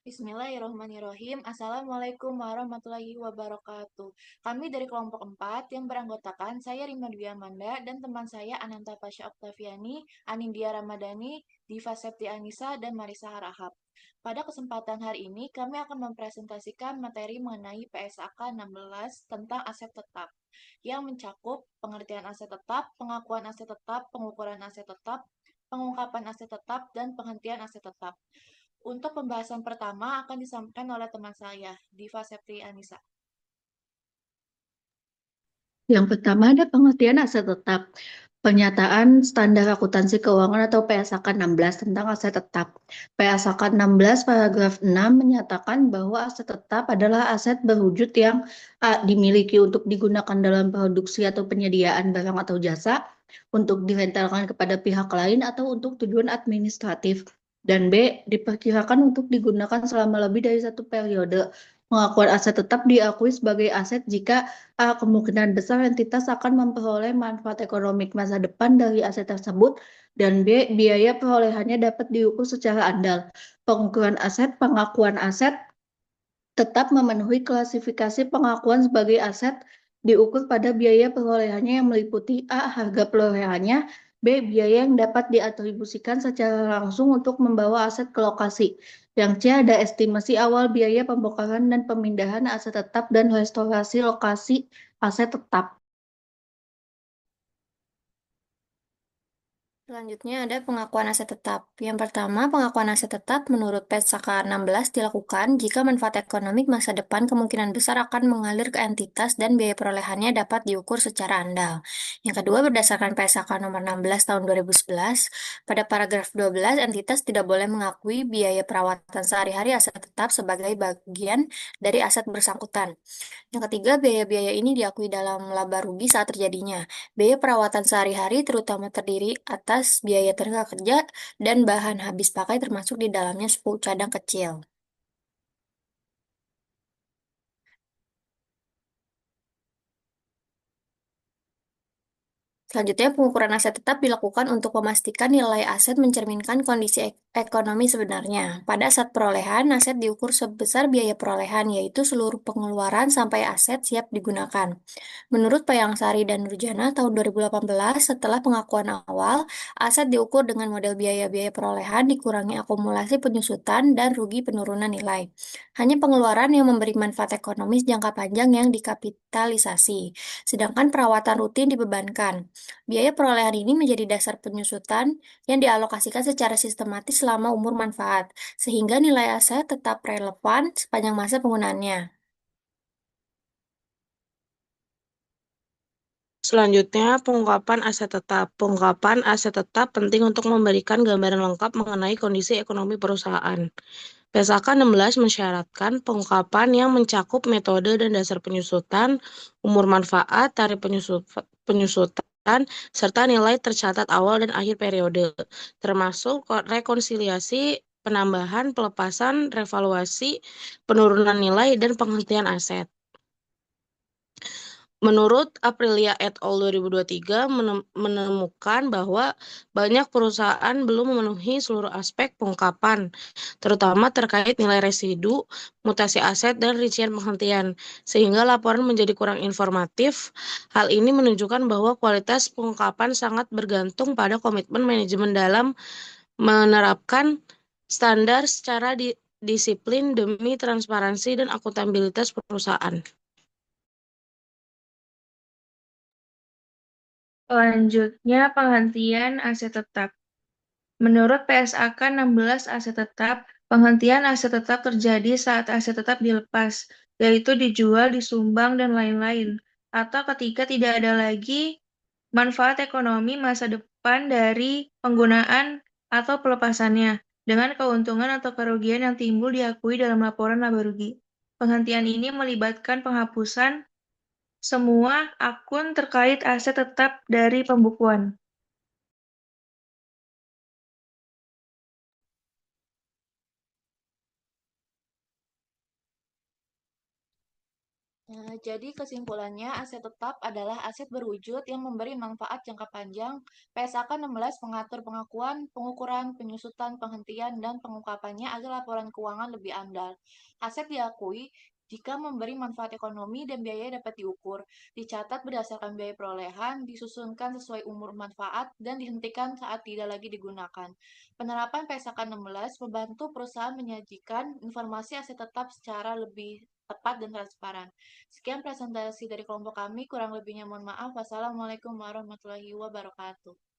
Bismillahirrahmanirrahim. Assalamualaikum warahmatullahi wabarakatuh. Kami dari kelompok 4 yang beranggotakan saya Rima Dwi Amanda dan teman saya Ananta Pasha Oktaviani, Anindya Ramadhani, Diva Septi Anissa, dan Marisa Harahap. Pada kesempatan hari ini, kami akan mempresentasikan materi mengenai PSAK 16 tentang aset tetap, yang mencakup pengertian aset tetap, pengakuan aset tetap, pengukuran aset tetap, pengungkapan aset tetap, dan penghentian aset tetap. Untuk pembahasan pertama akan disampaikan oleh teman saya, Diva Septi Anissa. Yang pertama ada pengertian aset tetap. Pernyataan standar akuntansi keuangan atau PSAK 16 tentang aset tetap. PSAK 16 paragraf 6 menyatakan bahwa aset tetap adalah aset berwujud yang dimiliki untuk digunakan dalam produksi atau penyediaan barang atau jasa, untuk direntalkan kepada pihak lain atau untuk tujuan administratif. Dan B, diperkirakan untuk digunakan selama lebih dari satu periode. Pengakuan aset tetap diakui sebagai aset jika kemungkinan besar entitas akan memperoleh manfaat ekonomi masa depan dari aset tersebut, dan B, biaya perolehannya dapat diukur secara andal. Pengukuran aset, pengakuan aset tetap memenuhi klasifikasi pengakuan sebagai aset diukur pada biaya perolehannya yang meliputi A. Harga perolehannya, B. Biaya yang dapat diatribusikan secara langsung untuk membawa aset ke lokasi. Yang C. Ada estimasi awal biaya pembongkaran dan pemindahan aset tetap dan restorasi lokasi aset tetap. Selanjutnya ada pengakuan aset tetap. Yang pertama, pengakuan aset tetap menurut PSAK 16 dilakukan jika manfaat ekonomi masa depan kemungkinan besar akan mengalir ke entitas dan biaya perolehannya dapat diukur secara andal. Yang kedua, berdasarkan PSAK nomor 16 tahun 2011, pada paragraf 12, entitas tidak boleh mengakui biaya perawatan sehari-hari aset tetap sebagai bagian dari aset bersangkutan. Yang ketiga, biaya-biaya ini diakui dalam laba rugi saat terjadinya. Biaya perawatan sehari-hari terutama terdiri atas biaya tenaga kerja dan bahan habis pakai termasuk di dalamnya suku cadang kecil. Selanjutnya, pengukuran aset tetap dilakukan untuk memastikan nilai aset mencerminkan kondisi ekonomi sebenarnya. Pada saat perolehan, aset diukur sebesar biaya perolehan, yaitu seluruh pengeluaran sampai aset siap digunakan. Menurut Payangsari dan Nurjana tahun 2018, setelah pengakuan awal, aset diukur dengan model biaya-biaya perolehan dikurangi akumulasi penyusutan dan rugi penurunan nilai. Hanya pengeluaran yang memberi manfaat ekonomis jangka panjang yang dikapitalisasi, sedangkan perawatan rutin dibebankan. Biaya perolehan ini menjadi dasar penyusutan yang dialokasikan secara sistematis selama umur manfaat, sehingga nilai aset tetap relevan sepanjang masa penggunaannya. Selanjutnya, pengungkapan aset tetap. Pengungkapan aset tetap penting untuk memberikan gambaran lengkap mengenai kondisi ekonomi perusahaan. PSAK 16 mensyaratkan pengungkapan yang mencakup metode dan dasar penyusutan, umur manfaat, tarif penyusutan, serta nilai tercatat awal dan akhir periode, termasuk rekonsiliasi, penambahan, pelepasan, revaluasi, penurunan nilai, dan penghentian aset. Menurut Aprilia et al. 2023 menemukan bahwa banyak perusahaan belum memenuhi seluruh aspek pengungkapan, terutama terkait nilai residu, mutasi aset, dan rincian penghentian, sehingga laporan menjadi kurang informatif. Hal ini menunjukkan bahwa kualitas pengungkapan sangat bergantung pada komitmen manajemen dalam menerapkan standar secara disiplin demi transparansi dan akuntabilitas perusahaan. Selanjutnya, penghentian aset tetap. Menurut PSAK 16 aset tetap, penghentian aset tetap terjadi saat aset tetap dilepas, yaitu dijual, disumbang, dan lain-lain, atau ketika tidak ada lagi manfaat ekonomi masa depan dari penggunaan atau pelepasannya, dengan keuntungan atau kerugian yang timbul diakui dalam laporan laba rugi. Penghentian ini melibatkan penghapusan semua akun terkait aset tetap dari pembukuan. Jadi kesimpulannya, aset tetap adalah aset berwujud yang memberi manfaat jangka panjang. PSAK 16 mengatur pengakuan, pengukuran, penyusutan, penghentian, dan pengungkapannya agar laporan keuangan lebih andal. Aset diakui jika memberi manfaat ekonomi dan biaya dapat diukur, dicatat berdasarkan biaya perolehan, disusunkan sesuai umur manfaat, dan dihentikan saat tidak lagi digunakan. Penerapan PSAK 16 membantu perusahaan menyajikan informasi aset tetap secara lebih tepat dan transparan. Sekian presentasi dari kelompok kami, kurang lebihnya mohon maaf. Wassalamualaikum warahmatullahi wabarakatuh.